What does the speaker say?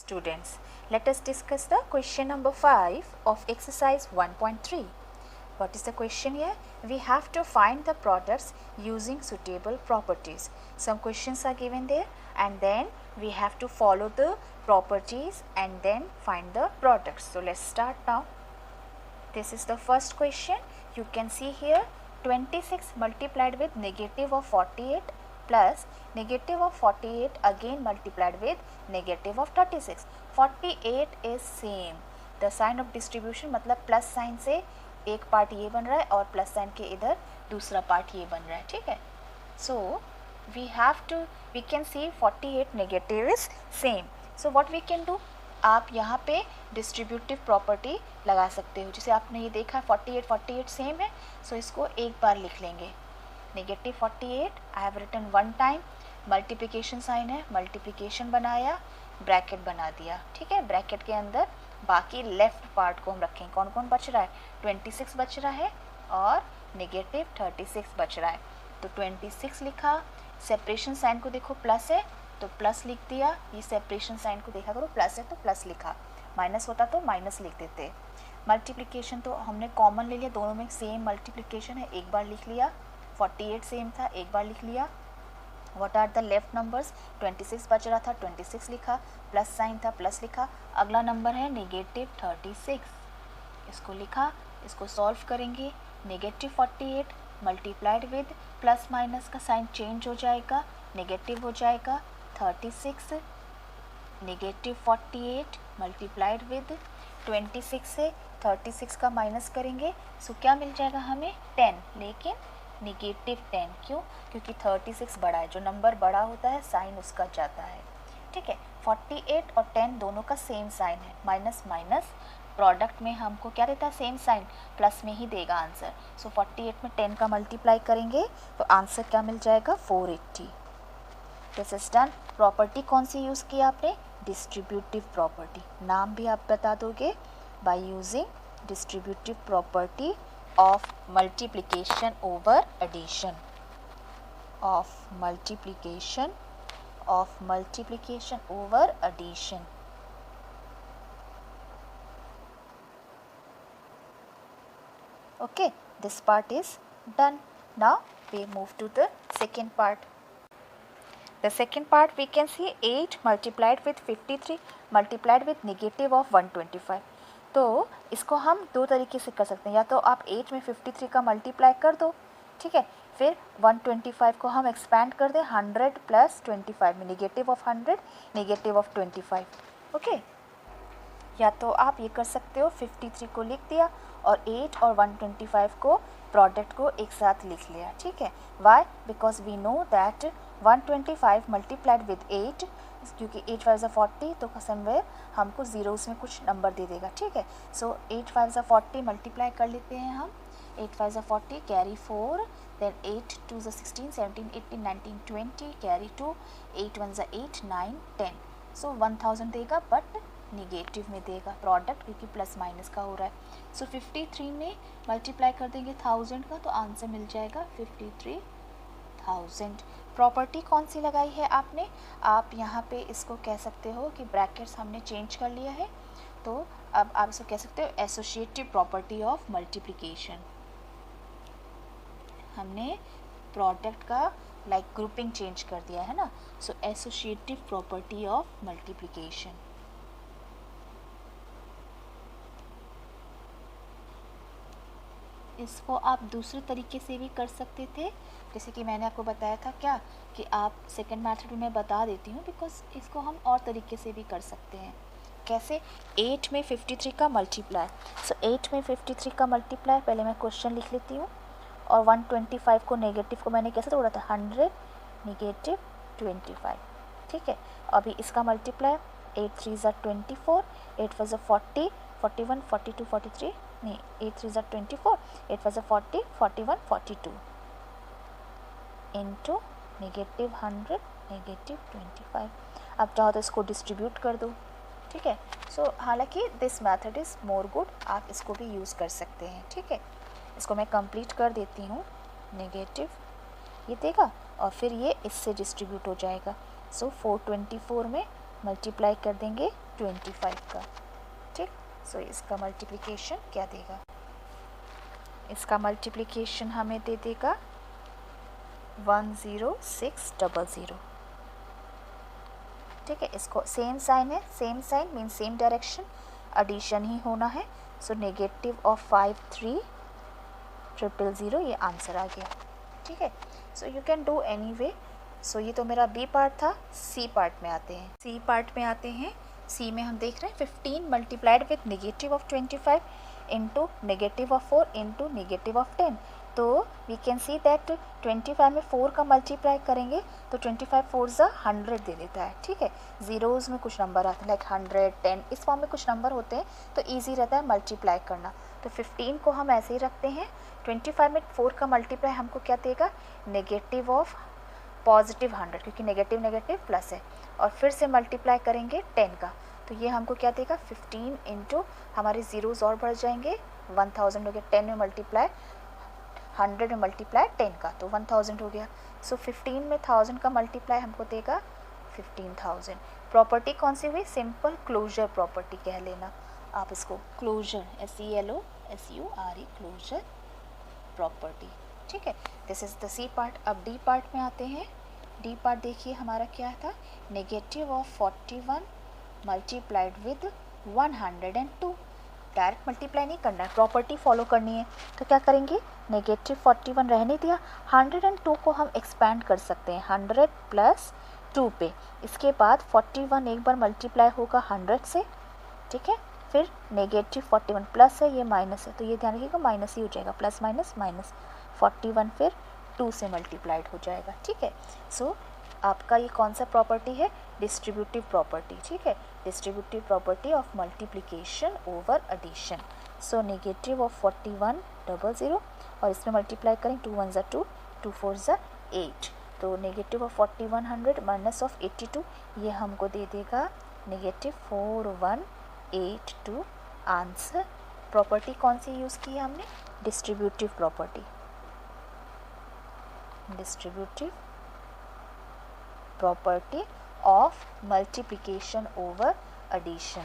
students, let us discuss the question number 5 of exercise 1.3. What is the question here? We have to find the products using suitable properties. Some questions are given there and then we have to follow the properties and then find the products. So let's start now. This is the first question. You can see here 26 multiplied with negative of 48 plus negative of 48 again multiplied with negative of 36. 48 is same. The sign of distribution मतलब plus sign से एक part ये बन रहा है और plus sign के इधर दूसरा पार्ट ये बन रहा है, ठीक है. सो we can see 48 negative is same. So what we can do, आप यहाँ पे डिस्ट्रीब्यूटिव प्रॉपर्टी लगा सकते हो. जैसे आपने ये देखा 48 सेम है, सो इसको एक बार लिख लेंगे. Negative 48 I have written one time, multiplication sign है, मल्टीप्लिकेशन बनाया, ब्रैकेट बना दिया, ठीक है. ब्रैकेट के अंदर बाकी लेफ्ट पार्ट को हम रखेंगे. कौन कौन बच रहा है? 26 बच रहा है और नेगेटिव 36 बच रहा है. तो 26 लिखा, सेपरेशन साइन को देखो प्लस है तो प्लस लिख दिया. ये सेपरेशन साइन को देखा करो प्लस है तो प्लस लिखा, माइनस होता तो माइनस लिख देते. मल्टीप्लिकेशन तो हमने कॉमन ले लिया, दोनों में सेम मल्टीप्लिकेशन है, एक बार लिख लिया. 48 सेम था, एक बार लिख लिया. What are the left numbers? 26 बच रहा था, 26 लिखा, प्लस साइन था, प्लस लिखा. अगला नंबर है नेगेटिव 36, इसको लिखा. इसको सॉल्व करेंगे. Negative 48 multiplied with plus minus का साइन चेंज हो जाएगा, नेगेटिव हो जाएगा. 36 नेगेटिव 48 मल्टीप्लाइड विद 26 से 36 का माइनस करेंगे, सो क्या मिल जाएगा हमें? 10. लेकिन नेगेटिव 10 क्यों? क्योंकि 36 बड़ा है, जो नंबर बड़ा होता है साइन उसका जाता है, ठीक है. 48 और 10 दोनों का सेम साइन है, माइनस माइनस प्रोडक्ट में हमको क्या देता है? सेम साइन, प्लस में ही देगा आंसर. सो 48 में 10 का मल्टीप्लाई करेंगे तो आंसर क्या मिल जाएगा? 480. This is done. प्रॉपर्टी कौन सी यूज़ की आपने? Distributive property. नाम भी आप बता दोगे, by using distributive property of multiplication over addition, of multiplication over addition. Okay, this part is done. Now we move to the second part. The second part we can see 8 multiplied with 53 multiplied with negative of 125. तो इसको हम दो तरीके से कर सकते हैं. या तो आप 8 में 53 का मल्टीप्लाई कर दो, ठीक है, फिर 125 को हम एक्सपैंड कर दें 100 प्लस 25 में, negative of 100 negative of 25. Okay, या तो आप ये कर सकते हो 53 को लिख दिया और 8 और 125 को प्रोडक्ट को एक साथ लिख लिया, ठीक है. Why? Because we know that 125 multiplied with 8, क्योंकि 8 5 40 तो समवेयर हमको जीरो उसमें कुछ नंबर दे देगा, ठीक है. सो 8 5 40 मल्टीप्लाई कर लेते हैं हम. 8 5 40 कैरी 4, देन 8 2 16 17 18 19 20 कैरी 2, 8 1 8 9 10. सो 1000 देगा बट निगेटिव में देगा प्रोडक्ट, क्योंकि प्लस माइनस का हो रहा है. सो 53 में मल्टीप्लाई कर देंगे 1000 का तो आंसर मिल जाएगा 53,000. प्रॉपर्टी कौन सी लगाई है आपने? आप यहाँ पे इसको कह सकते हो कि ब्रैकेट्स हमने चेंज कर लिया है, तो अब आप इसको कह सकते हो एसोसिएटिव प्रॉपर्टी ऑफ मल्टीप्लिकेशन. हमने प्रोडक्ट का लाइक ग्रुपिंग चेंज कर दिया है ना. सो एसोसिएटिव प्रॉपर्टी ऑफ मल्टीप्लिकेशन. इसको आप दूसरे तरीके से भी कर सकते थे, जैसे कि मैंने आपको बताया था क्या कि आप सेकंड मेथड में बता देती हूँ, बिकॉज इसको हम और तरीके से भी कर सकते हैं. कैसे? 8 में 53 का मल्टीप्लाई. सो 8 में 53 का मल्टीप्लाई, पहले मैं क्वेश्चन लिख लेती हूँ. और 125 को नेगेटिव को मैंने कैसे तोड़ा था? 100 नेगेटिव 25, ठीक है. अभी इसका मल्टीप्लाई 8 3 24, 8 4 40, 41 42 43 नहीं, 8 3 24, 8 4 40 41 42 इंटू नेगेटिव 100 नेगेटिव 25. अब चाहो तो इसको डिस्ट्रीब्यूट कर दो, ठीक है. सो हालांकि this method is more good, आप इसको भी यूज़ कर सकते हैं, ठीक है. इसको मैं कंप्लीट कर देती हूँ. नेगेटिव ये देगा और फिर ये इससे डिस्ट्रीब्यूट हो जाएगा. सो 424 में मल्टीप्लाई कर देंगे 25 का, ठीक। सो इसका मल्टीप्लिकेशन क्या देगा, इसका मल्टीप्लिकेशन हमें दे देगा 10600, ठीक है। इसको सेम साइन है, same sign mean same direction, addition ही होना है। सो नेगेटिव ऑफ 53000 ये आंसर आ गया, ठीक है। So you can do anyway. So ये तो मेरा बी पार्ट था। सी पार्ट में आते हैं, सी पार्ट में आते हैं। सी में हम देख रहे हैं 15 multiplied with negative of 25 into negative of 4 into negative of 10। तो वी कैन सी दैट 25 में 4 का मल्टीप्लाई करेंगे तो 25 4 100 दे देता है, ठीक है। ज़ीरोज़ में कुछ नंबर आते हैं लाइक 100, 10, इस फॉर्म में कुछ नंबर होते हैं तो ईजी रहता है मल्टीप्लाई करना। तो 15 को हम ऐसे ही रखते हैं। 25 में 4 का मल्टीप्लाई हमको क्या देगा, नेगेटिव ऑफ पॉजिटिव 100, क्योंकि नेगेटिव नेगेटिव प्लस है। और फिर से मल्टीप्लाई करेंगे 10 का, तो ये हमको क्या देगा 15 इंटू, हमारे ज़ीरोज़ और बढ़ जाएंगे, 1000 हो गया। 10 में मल्टीप्लाई 100 में मल्टीप्लाई 10 का, तो 1000 हो गया। सो 15 में 1000 का मल्टीप्लाई हमको देगा 15000। प्रॉपर्टी कौन सी हुई, सिंपल क्लोजर प्रॉपर्टी कह लेना आप इसको, क्लोजर, CLOSURE, क्लोजर प्रॉपर्टी, ठीक है। This is the C part. अब डी पार्ट में आते हैं। डी पार्ट देखिए हमारा क्या था, negative of 41 multiplied with 102। Direct multiply नहीं करना है, प्रॉपर्टी फॉलो करनी है। तो क्या करेंगे, नेगेटिव 41 रहने दिया, 102 को हम एक्सपैंड कर सकते हैं 100 प्लस 2 पे। इसके बाद 41 एक बार मल्टीप्लाई होगा 100 से, ठीक है। फिर नेगेटिव 41 प्लस है, ये माइनस है, तो ये ध्यान रखिएगा माइनस ही हो जाएगा, प्लस माइनस माइनस। 41 फिर 2 से मल्टीप्लाइड हो जाएगा, ठीक है। सो आपका ये कौन सा प्रॉपर्टी है, डिस्ट्रीब्यूटिव प्रॉपर्टी, ठीक है। Distributive property of multiplication over addition. So negative of 4100 और इसमें मल्टीप्लाई करें 2 1 ज़ा 2, 2 4 ज़ा 8। तो नेगेटिव ऑफ 4100 माइनस ऑफ 82 ये हमको दे देगा नेगेटिव 4182 आंसर। प्रॉपर्टी कौन सी यूज़ की है हमने, distributive property, distributive property of multiplication over addition.